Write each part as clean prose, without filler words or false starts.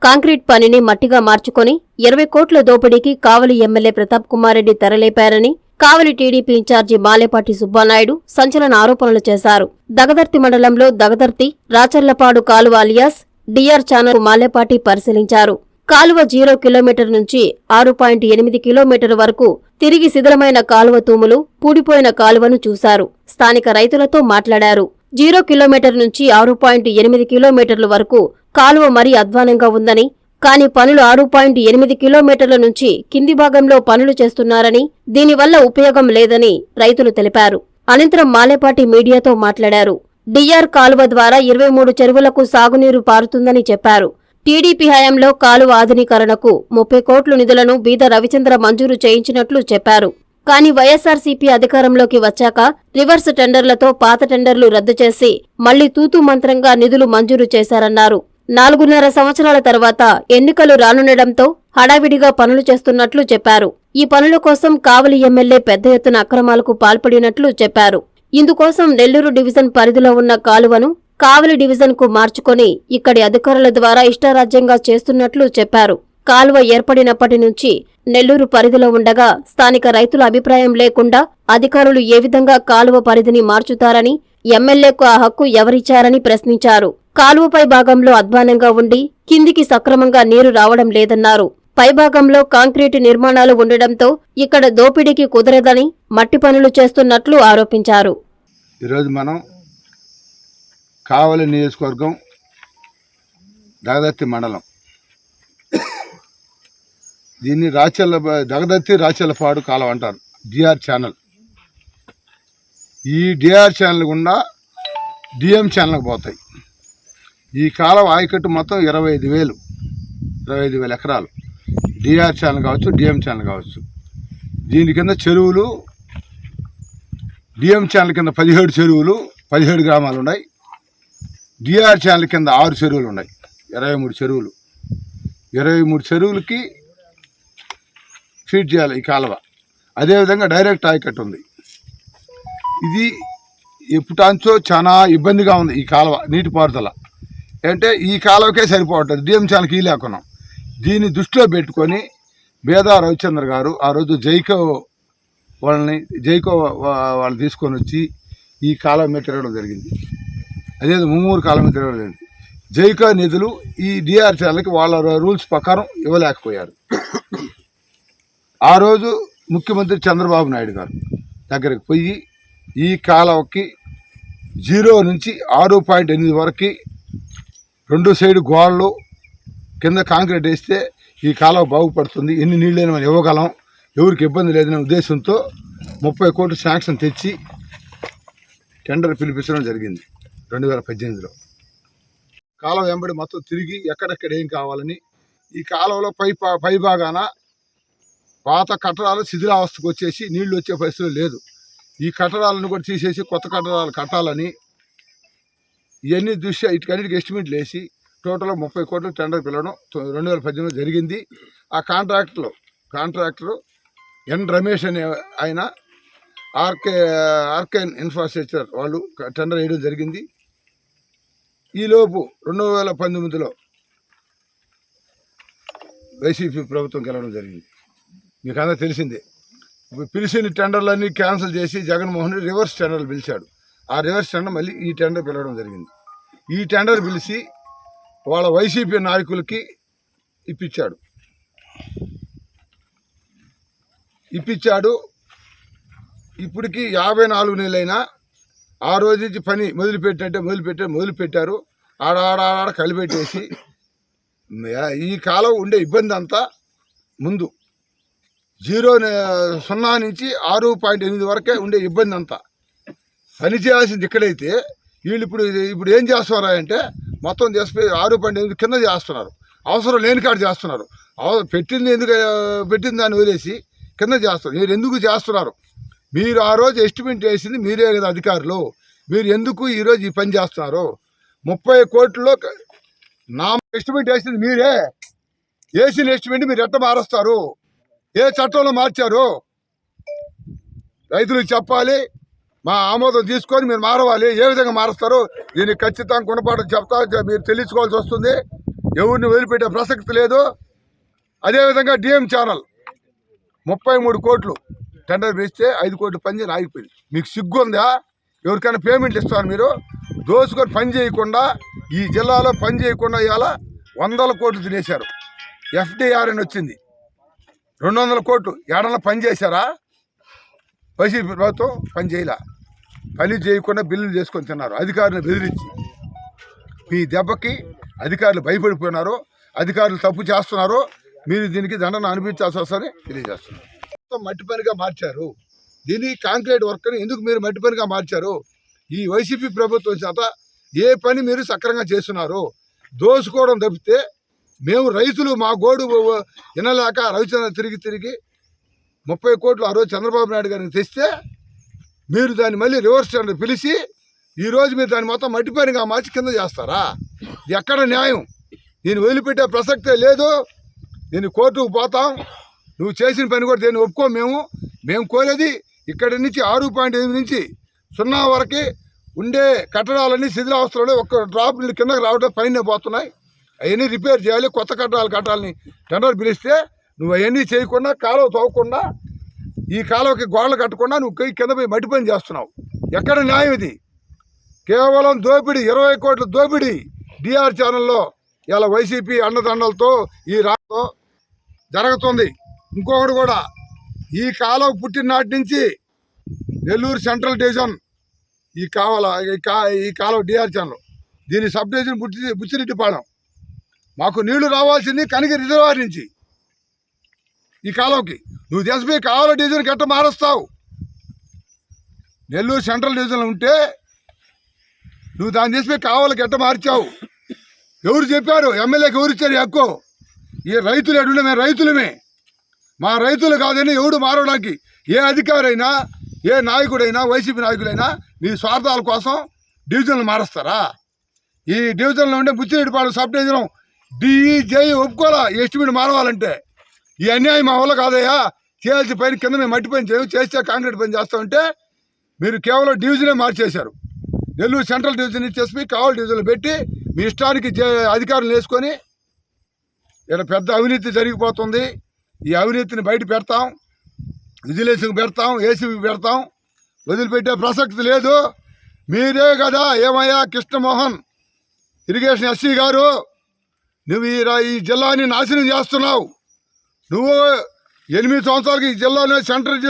Concrete పనిని మట్టిగా మార్చుకొని 20 కోట్ల దోపిడీకి కావలి ఎమ్మెల్యే ప్రతాప్ కుమార్ రెడ్డి తెరలేపారని కావలి టీడీపీ ఇన్ఛార్జి మాలేపాటి సుబ్బానాయుడు సంచలన ఆరోపణలు చేశారు. దగదర్తి మండలంలో దగదర్తి రాచర్లపాడు కాలువ అలియాస్ డిఆర్ ఛానల్ మాలేపాటి పరిశీలించారు. కాలువ 0 కిలోమీటర్ నుంచి 6.8 కిలోమీటర్ వరకు తిరిగి శిథిలమైన కాలువ తూములు, పూడిపోయిన కాలువను చూశారు. స్థానిక రైతులతో మాట్లాడారు. 0 కిలోమీటర్ నుంచి 6.8 కిలోమీటర్ల వరకు కాలువ మరీ అధ్వానంగా ఉందని, కానీ పనులు 6.8 కిలోమీటర్ల నుంచి కింది భాగంలో పనులు చేస్తున్నారని, దీనివల్ల ఉపయోగం లేదని రైతులు తెలిపారు. అనంతరం మాలేపాటి మీడియాతో మాట్లాడారు. డిఆర్ కాలువ ద్వారా 23 చెరువులకు సాగునీరు పారుతుందని చెప్పారు. టీడీపీ హయాంలో కాలువ ఆధునీకరణకు 30 కోట్ల నిధులను బీద రవిచంద్ర మంజూరు చేయించినట్లు చెప్పారు. కానీ వైఎస్సార్సీపీ అధికారంలోకి వచ్చాక రివర్స్ టెండర్లతో పాత టెండర్లు రద్దు చేసి మళ్లీ తూతూ మంత్రంగా నిధులు మంజూరు చేశారన్నారు. 4.5 సంవత్సరాల తర్వాత ఎన్నికలు రానుండటంతో హడావిడిగా పనులు చేస్తున్నట్లు చెప్పారు. ఈ పనుల కోసం కావలి ఎమ్మెల్యే పెద్ద ఎత్తున అక్రమాలకు పాల్పడినట్లు చెప్పారు. ఇందుకోసం నెల్లూరు డివిజన్ పరిధిలో ఉన్న కాలువను కావలి డివిజన్ కు మార్చుకొని ఇక్కడి అధికారుల ద్వారా ఇష్టారాజ్యంగా చేస్తున్నట్లు చెప్పారు. కాలువ ఏర్పడినప్పటి నుంచి నెల్లూరు పరిధిలో ఉండగా స్థానిక రైతుల అభిప్రాయం లేకుండా అధికారులు ఏ విధంగా కాలువ పరిధిని మార్చుతారని, ఎమ్మెల్యేకు ఆ హక్కు ఎవరిచ్చారని ప్రశ్నించారు. కాలువపై భాగంలో అధ్వానంగా ఉండి కిందికి సక్రమంగా నీరు రావడం లేదన్నారు. పైభాగంలో కాంక్రీటు నిర్మాణాలు ఉండడంతో ఇక్కడ దోపిడీకి కుదరదని మట్టి పనులు చేస్తున్నట్లు ఆరోపించారు. ఈరోజు మనం కావలి నియోజకవర్గం దగదర్తి మండలం, దీన్ని దగదర్తి రాచర్లపాడు కాలువ అంటారు, డిఆర్ ఛానల్. ఈ డిఆర్ ఛానల్ గుండా డిఎం ఛానల్కి పోతాయి. ఈ కాలువ ఆయకట్టు మొత్తం 25,000 ఎకరాలు. డిఆర్ ఛానల్ కావచ్చు, డిఎం ఛానల్ కావచ్చు. దీని కింద చెరువులు, డిఎం ఛానల్ కింద 17 చెరువులు, 17 గ్రామాలు ఉన్నాయి. డిఆర్ ఛానల్ కింద 6 చెరువులు ఉన్నాయి. 23 చెరువులు. 23 చెరువులకి ఫీడ్ చేయాలి ఈ కాలువ. అదేవిధంగా డైరెక్ట్ ఆయకట్టు ఉంది. ఇది ఎప్పుటాంచో చాలా ఇబ్బందిగా ఉంది ఈ కాలువ నీటిపారుదల. అంటే ఈ కాలువకే సరిపోవట్లేదు, డిఎం ఛానల్కి లేకున్నాం. దీన్ని దృష్టిలో పెట్టుకొని బేదా రవిచంద్ర గారు ఆ రోజు జైకో వాళ్ళు తీసుకొని వచ్చి ఈ కాలువ మీద తిరగడం జరిగింది. అదే ముమ్మూరు కాలువ మీద తిరగడం జరిగింది. జైకో నిధులు ఈ డిఆర్ ఛానల్కి వాళ్ళ రూల్స్ ప్రకారం ఇవ్వలేకపోయారు. ఆ రోజు ముఖ్యమంత్రి చంద్రబాబు నాయుడు గారు దగ్గరికి పోయి ఈ కాలువకి 0 నుంచి 6.8 వరకు 2 సైడు గోడలు కింద కాంక్రీట్ వేస్తే ఈ కాలువ బాగుపడుతుంది, ఎన్ని నీళ్ళైనా మనం ఇవ్వగలం, ఎవరికి ఇబ్బంది లేదనే ఉద్దేశంతో 30 కోట్లు శాంక్షన్ తెచ్చి టెండర్ పిలిపించడం జరిగింది 2018లో. కాలువ వెంబడి మొత్తం తిరిగి ఎక్కడెక్కడ ఏం కావాలని ఈ కాలువలో పై భాగాన పాత కట్టడాలు శిథిలావస్థకు వచ్చేసి నీళ్లు వచ్చే పరిస్థితులు లేదు. ఈ కట్టడాలను కూడా తీసేసి కొత్త కట్టడాలు కట్టాలని ఇవన్నీ దృష్ట్యా ఇటుకన్నిటికి ఎస్టిమేట్లు వేసి టోటల్ 30 కోట్లు టెండర్ పిలవడం 2018లో జరిగింది. ఆ కాంట్రాక్టరు ఎన్ రమేష్ అనే ఆయన ఆర్కే ఇన్ఫ్రాస్ట్రక్చర్ వాళ్ళు టెండర్ వేయడం జరిగింది. ఈలోపు 2019లో వైసీపీ ప్రభుత్వం గెలవడం జరిగింది. మీకు అందరూ తెలిసిందే. పిలిచిన టెండర్లన్నీ క్యాన్సిల్ చేసి జగన్మోహన్ రెడ్డి రివర్స్ టెండర్లు పిలిచాడు. ఆ రివర్స్ టెండర్ మళ్ళీ ఈ టెండర్ పిలవడం జరిగింది. ఈ టెండర్ పిలిచి వాళ్ళ వైసీపీ నాయకులకి ఇప్పించాడు. ఇప్పటికి 54 నెలలైనా ఆ రోజు నుంచి పని మొదలుపెట్టారు. ఆడ కలిపెట్టేసి ఈ కాలం ఉండే ఇబ్బంది అంతా ముందు 0 నుంచి 6.8 వరకే ఉండే ఇబ్బంది అంతా. పని చేయాల్సింది ఇక్కడైతే వీళ్ళు ఇప్పుడు ఏం చేస్తున్నారా అంటే మొత్తం చేసిపోయి 6.8 కింద చేస్తున్నారు. అవసరం లేని కాడ చేస్తున్నారు. పెట్టింది దాన్ని వదిలేసి కింద చేస్తున్నారు. మీరు ఎందుకు చేస్తున్నారు? మీరు ఆ రోజు ఎస్టిమేట్ వేసింది మీరే కదా అధికారులు. మీరు ఎందుకు ఈరోజు ఈ పని చేస్తున్నారు? 30 కోట్లలో నా ఎస్టిమేట్ వేసింది మీరే. వేసిన ఎస్టిమేట్ మీరు ఎట్ట మారుస్తారు? ఏ చట్టంలో మార్చారు? రైతులకు చెప్పాలి, మా ఆమోదం తీసుకొని మీరు మారవాలి. ఏ విధంగా మారుస్తారు దీనికి ఖచ్చితంగా గుణపాఠం చెప్తా మీరు తెలుసుకోవాల్సి వస్తుంది. ఎవరిని వదిలిపెట్టే ప్రసక్తి లేదు. అదేవిధంగా డిఎం ఛానల్ 33 కోట్లు టెండర్ వేస్తే 5 కోట్లు పని చేయని ఆగిపోయింది. మీకు సిగ్గు ఉందా? ఎవరికైనా పేమెంట్లు ఇస్తారు మీరు? దోసుకొని పని చేయకుండా ఈ జిల్లాలో పని చేయకుండా ఇవాళ 100 కోట్లు తినేశారు. FDR అని వచ్చింది 200 కోట్లు. ఏడన్నా పని చేశారా? వైసీపీ ప్రభుత్వం పని చేయలే. పని చేయకుండా బిల్లులు చేసుకొని తిన్నారు అధికారులను బెదిరించి. ఈ దెబ్బకి అధికారులు భయపడిపోయినారు. అధికారులు తప్పు చేస్తున్నారు. మీరు దీనికి దండన అనిపించాల్సి వస్తుందని తెలియజేస్తున్నారు. మొత్తం మట్టి పనిగా మార్చారు. దీన్ని కాంక్రీట్ వర్క్ని ఎందుకు మీరు మట్టి పనిగా మార్చారు? ఈ వైసీపీ ప్రభుత్వం చేత ఏ పని మీరు సక్రంగా చేస్తున్నారు? దోసుకోవడం తప్పితే మేము రైతులు మా గోడు వినలేక రవిచంద్ర తిరిగి 30 కోట్లు ఆ రోజు చంద్రబాబు నాయుడు గారిని తెస్తే మీరు దాన్ని మళ్ళీ రివర్స్ టెండర్ పిలిచి ఈరోజు మీరు దాన్ని మొత్తం మట్టి పనిగా మార్చి కింద చేస్తారా? ఇది ఎక్కడ న్యాయం? దీన్ని వదిలిపెట్టే ప్రసక్తే లేదు. దీన్ని కోర్టుకు పోతాం. నువ్వు చేసిన పని కూడా దీన్ని ఒప్పుకో. మేము కోరేది ఇక్కడి నుంచి 6.8 నుంచి 0 వరకు ఉండే కట్టడాలన్నీ శిథిలావస్థలో ఒక్క డ్రాప్ కిందకి రావడం పైన పోతున్నాయి. అవన్నీ రిపేర్ చేయాలి. కొత్త కట్టడాలు కట్టాలని టెండర్ పిలిస్తే నువ్వు అవన్నీ చేయకుండా కాలువ తవ్వకుండా ఈ కాలువకి గోడలు కట్టకుండా నువ్వు కింద పోయి మట్టి పని చేస్తున్నావు. ఎక్కడ న్యాయం ఇది? కేవలం దోపిడీ, 20 కోట్ల దోపిడీ డిఆర్ ఛానల్లో ఇలా వైసీపీ అండదండలతో ఈ రాష్ట్రంలో జరుగుతుంది. ఇంకొకటి కూడా, ఈ కాలువ పుట్టిన నాటి నుంచి నెల్లూరు సెంట్రల్ డివిజన్ ఈ కాలువ డిఆర్ ఛానల్ దీని సబ్ డివిజన్ బుచ్చిరెడ్డిపాళెం మాకు నీళ్లు రావాల్సింది కనిగిరి రిజర్వాయర్ నుంచి ఈ కాలువకి. నువ్వు దేశపోయి కాలువ డివిజన్కి ఎట్ట మారుస్తావు? నెల్లూరు సెంట్రల్ డివిజన్లో ఉంటే నువ్వు దాన్ని చేసిపోయి కావాలకి ఎట్ట మార్చావు? ఎవరు చెప్పారు? ఎమ్మెల్యేకి ఎవరు ఇచ్చారు హక్కు? ఈ రైతులు ఎటుండే మేము రైతులమే. మా రైతులు కాదని ఎవడు మారడానికి ఏ అధికారి అయినా ఏ నాయకుడైనా వైసీపీ నాయకుడైనా మీ స్వార్థాల కోసం డివిజన్లు మారుస్తారా? ఈ డివిజన్లో ఉండే బుచ్చిరెడ్డిపాళెం సబ్ డివిజన్ DEJ ఒప్పుకోవాలా ఎస్టిమేట్ మారవాలంటే. ఈ అన్యాయం మా వల్ల కాదయ్యా. చేయాల్సి పైన కింద మేము మట్టి పని చేయము, చేస్తే కాంక్రీట్ పని చేస్తామంటే మీరు కేవలం డివిజనే మార్చేశారు. నెల్లూరు సెంట్రల్ డివిజన్ ఇచ్చేసి కావలి డివిజన్లు పెట్టి మీ ఇష్టానికి అధికారులు వేసుకొని ఇక్కడ పెద్ద అవినీతి జరిగిపోతుంది. ఈ అవినీతిని బయట పెడతాం, విజిలెన్స్కి పెడతాం, ఏసీబీ పెడతాం. వదిలిపెట్టే ప్రసక్తి లేదు. మీరే కదా ఏమయ్యా కృష్ణమోహన్ ఇరిగేషన్ ఎస్సీ గారు, నువ్వు ఈ జిల్లాని నాశనం చేస్తున్నావు. నువ్వు 8 సంవత్సరాలకి ఈ జిల్లాలో సెంట్రల్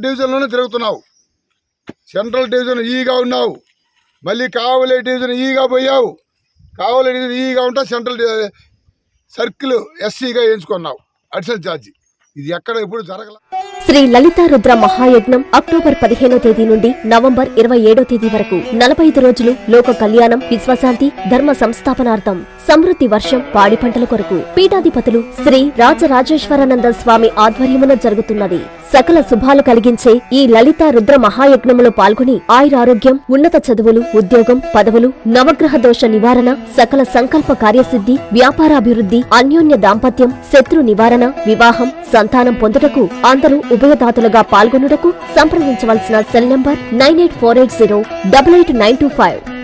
డివిజన్లోనే తిరుగుతున్నావు. సెంట్రల్ డివిజన్ ఈగా ఉన్నావు, మళ్ళీ కావలి డివిజన్ ఈగా పోయావు. కావలి డివిజన్ ఈగా ఉంటా సెంట్రల్ సర్కిల్ ఎస్సీగా ఎంచుకున్నావు. అడిషనల్ ఛార్జీ ఇది ఎక్కడ ఎప్పుడు జరగల. శ్రీ లలితా రుద్ర మహాయజ్ఞం అక్టోబర్ 15వ తేదీ నుండి నవంబర్ 27వ తేదీ వరకు 45 రోజులు లోక కళ్యాణం, విశ్వశాంతి, ధర్మ సంస్థాపనార్థం, సమృద్ధి వర్షం, పాడి పంటల కొరకు పీఠాధిపతులు శ్రీ రాజరాజేశ్వరానంద స్వామి ఆధ్వర్యమున జరుగుతున్నది. సకల శుభాలు కలిగించే ఈ లలితా రుద్ర మహాయజ్ఞములో పాల్గొని ఆయురారోగ్యం, ఉన్నత చదువులు, ఉద్యోగం, పదవులు, నవగ్రహ దోష నివారణ, సకల సంకల్ప కార్యసిద్ధి, వ్యాపారాభివృద్ధి, అన్యోన్య దాంపత్యం, శత్రు నివారణ, వివాహం, సంతానం పొందుటకు అందరూ ఉభయదాతలుగా పాల్గొనుటకు సంప్రదించవలసిన సెల్ నంబర్ 9848088925.